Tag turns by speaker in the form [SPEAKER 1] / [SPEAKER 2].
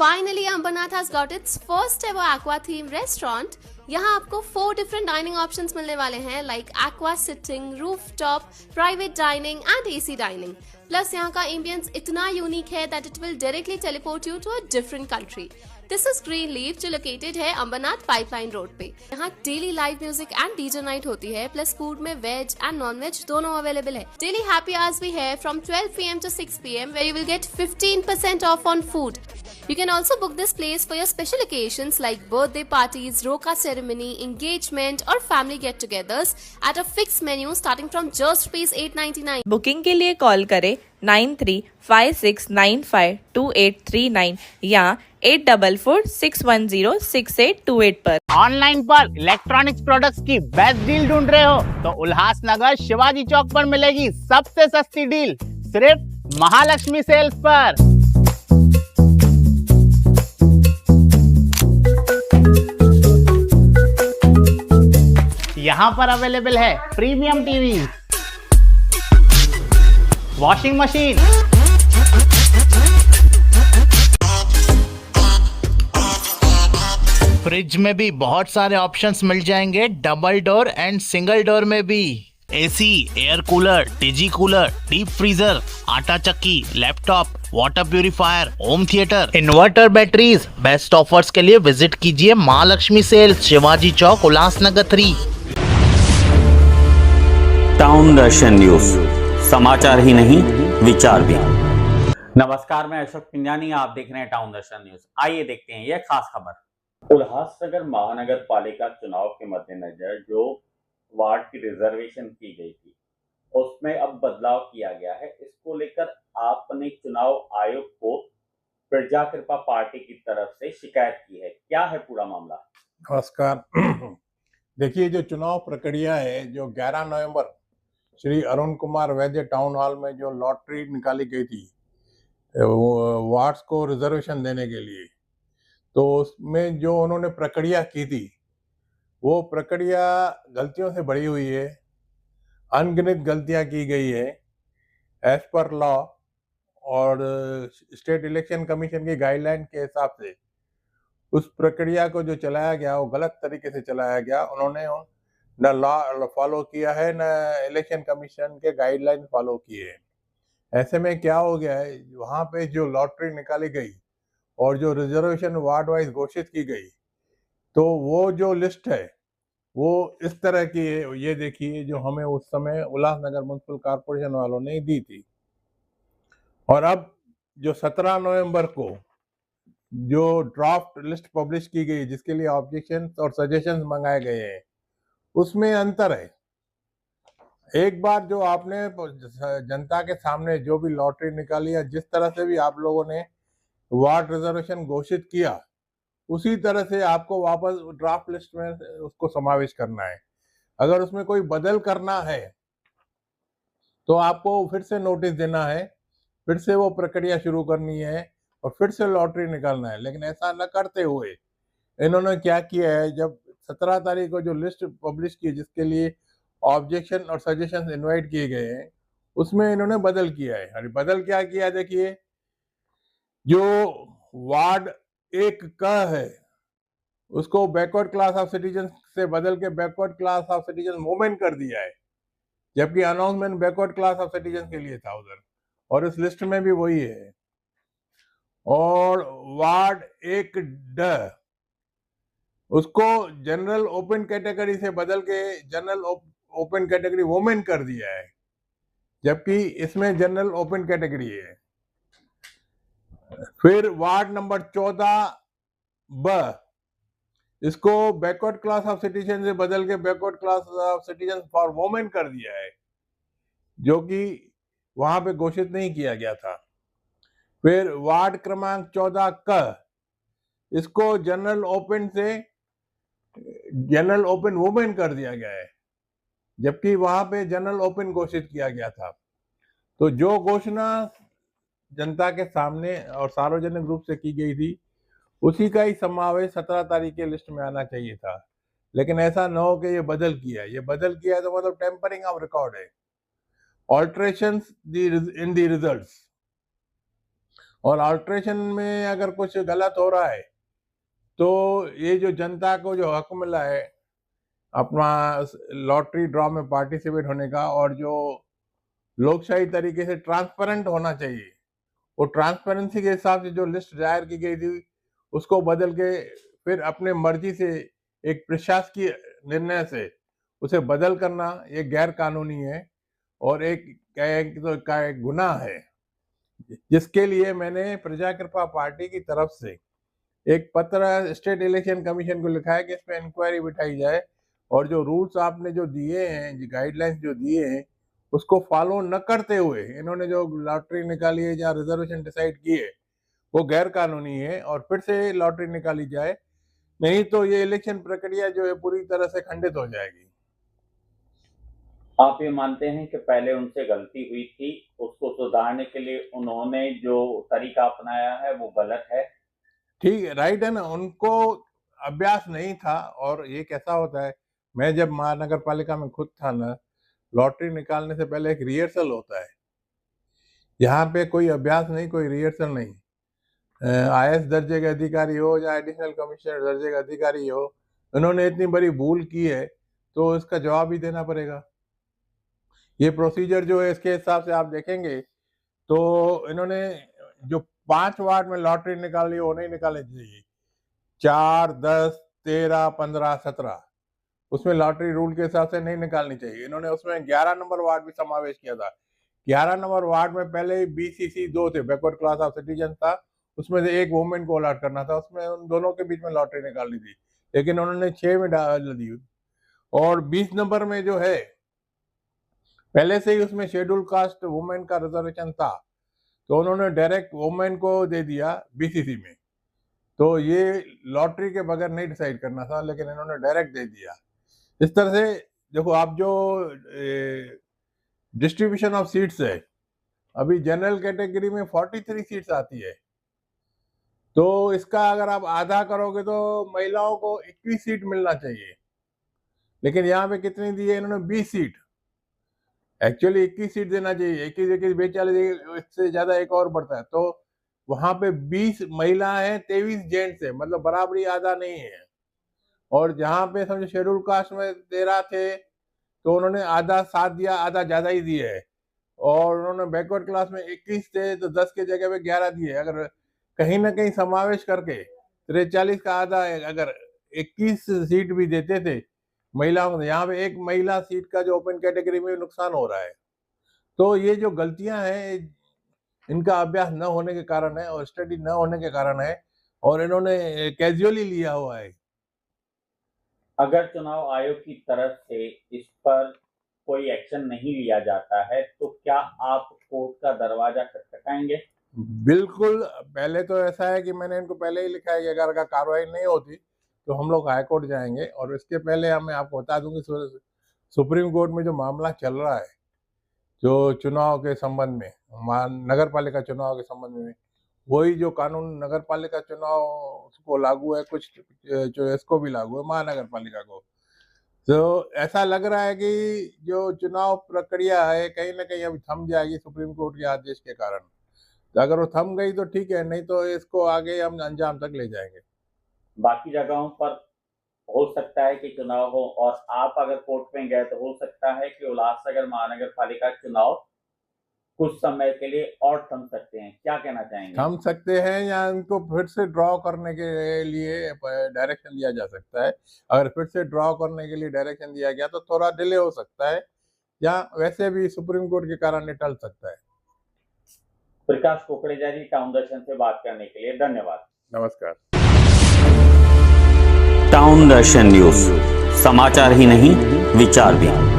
[SPEAKER 1] Finally, Ambernath has got its first ever aqua theme restaurant. यहाँ आपको 4 different dining options मिलने वाले हैं like aqua sitting, rooftop, private dining and AC dining. Plus यहाँ का ambience इतना unique है that it will directly teleport you to a different country. This is Greenleaf जो located है अंबरनाथ पाइपलाइन रोड पे। यहाँ daily live music and DJ night होती है, प्लस फूड में वेज एंड नॉन वेज दोनों अवेलेबल है। डेली हैप्पी आवर्स भी है from 12 PM to 6 PM where you will get 15% off on food. You can also book this place for your special occasions like birthday parties, roka ceremony, engagement or family get-togethers at a fixed menu starting from just rupees 899.
[SPEAKER 2] Booking के लिए call करें 9356952839 या 8446106828 पर।
[SPEAKER 3] Online पर electronics products की best deal ढूंढ रहे हो तो उल्लासनगर शिवाजी चौक पर मिलेगी सबसे सस्ती डील सिर्फ महालक्ष्मी सेल्स पर। यहाँ पर अवेलेबल है premium TV, washing machine, fridge में भी बहुत सारे ऑप्शंस मिल जाएंगे, double door and single door में भी। AC, air cooler, TG cooler, deep freezer, आटा चक्की, laptop, water purifier, home theatre, inverter, batteries. Best offers के लिए विजिट कीजिए महालक्ष्मी सेल्स, शिवाजी चौक, उल्लासनगर 3।
[SPEAKER 4] टाउन दर्शन न्यूज, समाचार ही नहीं विचार भी।
[SPEAKER 5] नमस्कार, मैं अशोक पिंजानी, आप देख रहे हैं टाउन दर्शन न्यूज। आइए देखते हैं यह खास खबर।
[SPEAKER 6] उल्लासनगर महानगर पालिका चुनाव के मद्देनजर जो वार्ड की रिजर्वेशन की गई थी उसमें अब बदलाव किया गया है। इसको लेकर आपने चुनाव आयोग को प्रजा कृपा पार्टी की तरफ से शिकायत की है, क्या है पूरा मामला?
[SPEAKER 7] नमस्कार। देखिए, जो चुनाव प्रक्रिया है, जो 11 नवंबर श्री अरुण कुमार वैद्य टाउन हॉल में जो लॉटरी निकाली गई थी वार्ड्स को रिजर्वेशन देने के लिए, तो उसमें जो उन्होंने प्रक्रिया की थी वो प्रक्रिया गलतियों से भरी हुई है, अनगिनत गलतियां की गई है एज पर लॉ और स्टेट इलेक्शन कमीशन की गाइडलाइन के हिसाब से। उस प्रक्रिया को जो चलाया गया वो गलत तरीके से चलाया गया। उन्होंने न लॉ फॉलो किया है, न इलेक्शन कमीशन के गाइडलाइन फॉलो किए हैं। ऐसे में क्या हो गया है, वहाँ पे जो लॉटरी निकाली गई और जो रिजर्वेशन वार्ड वाइज घोषित की गई, तो वो जो लिस्ट है वो इस तरह की है। ये देखिए, जो हमें उस समय उल्लासनगर म्युनिसिपल कॉर्पोरेशन वालों ने दी थी, और अब जो 17 नवंबर को जो ड्राफ्ट लिस्ट पब्लिश की गई जिसके लिए ऑब्जेक्शन और सजेशंस मंगाए गए हैं, उसमें अंतर है। एक बार जो आपने जनता के सामने जो भी लॉटरी निकाली या जिस तरह से भी आप लोगों ने वार्ड रिजर्वेशन घोषित किया, उसी तरह से आपको वापस ड्राफ्ट लिस्ट में उसको समावेश करना है। अगर उसमें कोई बदल करना है तो आपको फिर से नोटिस देना है, फिर से वो प्रक्रिया शुरू करनी है और फिर से लॉटरी निकालना है। लेकिन ऐसा न करते हुए इन्होंने क्या किया है, जब 17 तारीख को जो लिस्ट पब्लिश की जिसके लिए ऑब्जेक्शन और सजेशन इनवाइट किए गए हैं, उसमें इन्होंने बदल किया है। अरे बदल क्या किया, देखिए, जो वार्ड 1 का है उसको बैकवर्ड क्लास ऑफ सिटीजन से बदल के backward class of citizen women कर दिया है, जबकि announcement backward class of citizen के लिए था उधर, और इस लिस्ट में भी वही है। और वार्ड 1 ड उसको जनरल ओपन कैटेगरी से बदल के जनरल ओपन कैटेगरी वुमेन कर दिया है, जबकि इसमें जनरल ओपन कैटेगरी है। फिर वार्ड नंबर 14 ब इसको बैकवर्ड क्लास ऑफ सिटीजन से बदल के backward class of citizen for women कर दिया है, जो कि वहां पे घोषित नहीं किया गया था। फिर वार्ड क्रमांक 14 क इसको जनरल ओपन से जनरल ओपन वुमेन कर दिया गया है, जबकि वहां पे जनरल ओपन घोषित किया गया था। तो जो घोषणा जनता के सामने और सार्वजनिक रूप से की गई थी उसी का ही समावेश 17 तारीख के लिस्ट में आना चाहिए था। लेकिन ऐसा न हो कि ये बदल किया है तो मतलब टेम्परिंग ऑफ रिकॉर्ड है, ऑल्ट्रेशंस इन द रिजल्ट्स। और अल्ट्रेशन में अगर कुछ गलत हो रहा है तो ये जो जनता को जो हक मिला है अपना लॉटरी ड्रॉ में पार्टिसिपेट होने का, और जो लोकशाही तरीके से ट्रांसपेरेंट होना चाहिए, वो ट्रांसपेरेंसी के हिसाब से जो लिस्ट दायर की गई थी उसको बदल के फिर अपने मर्जी से एक प्रशासकीय निर्णय से उसे बदल करना, ये गैर कानूनी है और एक गुनाह है, जिसके लिए मैंने प्रजा कृपा पार्टी की तरफ से एक पत्र स्टेट इलेक्शन कमीशन को लिखा है कि इस पर इंक्वायरी बिठाई जाए और जो रूल्स आपने जो दिए हैं, जो गाइडलाइंस जो दिए हैं, उसको फॉलो न करते हुए इन्होंने जो लॉटरी निकाली है या रिजर्वेशन डिसाइड की है वो गैर कानूनी है और फिर से लॉटरी निकाली जाए, नहीं तो ये इलेक्शन प्रक्रिया जो है पूरी तरह से खंडित हो जाएगी।
[SPEAKER 6] आप ये मानते हैं कि पहले उनसे गलती हुई थी, उसको सुधारने के लिए उन्होंने जो तरीका अपनाया है वो गलत है?
[SPEAKER 7] ठीक है, राइट है ना, उनको अभ्यास नहीं था। और ये कैसा होता है, मैं जब महानगर पालिका में खुद था ना, लॉटरी निकालने से पहले एक रिहर्सल होता है। यहाँ पे कोई अभ्यास नहीं, कोई रिहर्सल नहीं। IAS दर्जे के अधिकारी हो या एडिशनल कमिश्नर दर्जे का अधिकारी हो, इन्होंने इतनी बड़ी भूल की है तो इसका जवाब ही देना पड़ेगा। ये प्रोसीजर जो है इसके हिसाब से आप देखेंगे तो इन्होंने जो 5 वार्ड में लॉटरी निकाली वो नहीं निकालनी चाहिए, 4, 10, 13, 15, 17 उसमें लॉटरी रूल के हिसाब से नहीं निकालनी चाहिए। इन्होंने उसमें 11 नंबर वार्ड भी समावेश किया था। 11 नंबर वार्ड में पहले ही BCC 2 थे, बैकवर्ड क्लास ऑफ सिटीजन था, उसमें से एक वुमेन को अलॉट करना था, उसमें उन दोनों के बीच में लॉटरी निकालनी थी, लेकिन उन्होंने 6 में डाल दी। और 20 नंबर में जो है पहले से ही उसमें शेड्यूल कास्ट वुमेन का रिजर्वेशन था, तो उन्होंने डायरेक्ट वुमेन को दे दिया BCC में। तो ये लॉटरी के बगैर नहीं डिसाइड करना था, लेकिन इन्होंने डायरेक्ट दे दिया। इस तरह से देखो, आप जो डिस्ट्रीब्यूशन ऑफ सीट्स है, अभी जनरल कैटेगरी में 43 सीट्स आती है, तो इसका अगर आप आधा करोगे तो महिलाओं को 21 सीट मिलना चाहिए, लेकिन यहाँ पे कितनी दी है इन्होंने? 20 सीट। एक्चुअली 21 सीट देना चाहिए, 21, 42, इससे ज्यादा एक और बढ़ता है, तो वहां पे 20 महिला है, 23 जेंट्स है, मतलब बराबरी आधा नहीं है। और जहाँ पे समझो शेड्यूल कास्ट में 13 थे तो उन्होंने आधा साथ दिया, आधा ज्यादा ही दिए है। और उन्होंने बैकवर्ड क्लास में 21 थे तो 10 के जगह पे 11 दिए। अगर कहीं ना कहीं समावेश करके 43 का आधा अगर 21 सीट भी देते थे महिलाओं को, यहाँ पे एक महिला सीट का जो ओपन कैटेगरी में नुकसान हो रहा है। तो ये जो गलतियां हैं इनका अभ्यास न होने के कारण है और स्टडी न होने के कारण है, और इन्होंने कैजुअली लिया हुआ है।
[SPEAKER 6] अगर चुनाव आयोग की तरफ से इस पर कोई एक्शन नहीं लिया जाता है तो क्या आप कोर्ट का दरवाजा खटखटाएंगे?
[SPEAKER 7] बिल्कुल। पहले तो ऐसा है कि मैंने इनको पहले ही लिखा है कि अगर कार्रवाई नहीं होती तो हम लोग हाई कोर्ट जाएंगे। और इसके पहले मैं आपको बता दूं कि सुप्रीम कोर्ट में जो मामला चल रहा है, जो चुनाव के संबंध में, नगर पालिका चुनाव के संबंध में, वही जो कानून नगर पालिका चुनाव को लागू है, कुछ जो इसको भी लागू है, महानगर पालिका को। तो ऐसा लग रहा है कि जो चुनाव प्रक्रिया है कहीं ना कहीं अभी थम जाएगी सुप्रीम कोर्ट के आदेश के कारण। तो अगर वो थम गई तो ठीक है, नहीं तो इसको आगे हम अंजाम तक ले जाएंगे।
[SPEAKER 6] बाकी जगहों पर हो सकता है कि चुनाव हो और आप अगर कोर्ट में गए तो हो सकता है कि उल्लासनगर महानगर पालिका चुनाव कुछ समय के लिए और थम सकते हैं, क्या कहना चाहेंगे?
[SPEAKER 7] थम सकते हैं या इनको फिर से ड्रॉ करने के लिए डायरेक्शन दिया जा सकता है। अगर फिर से ड्रॉ करने के लिए डायरेक्शन दिया गया तो थोड़ा डिले हो सकता है, या वैसे भी सुप्रीम कोर्ट के कारण ये टल सकता है।
[SPEAKER 6] प्रकाश कुकरेजा जी, टाउन दर्शन से बात करने के लिए धन्यवाद।
[SPEAKER 7] नमस्कार।
[SPEAKER 4] टाउन दर्शन न्यूज, समाचार ही नहीं विचार भी।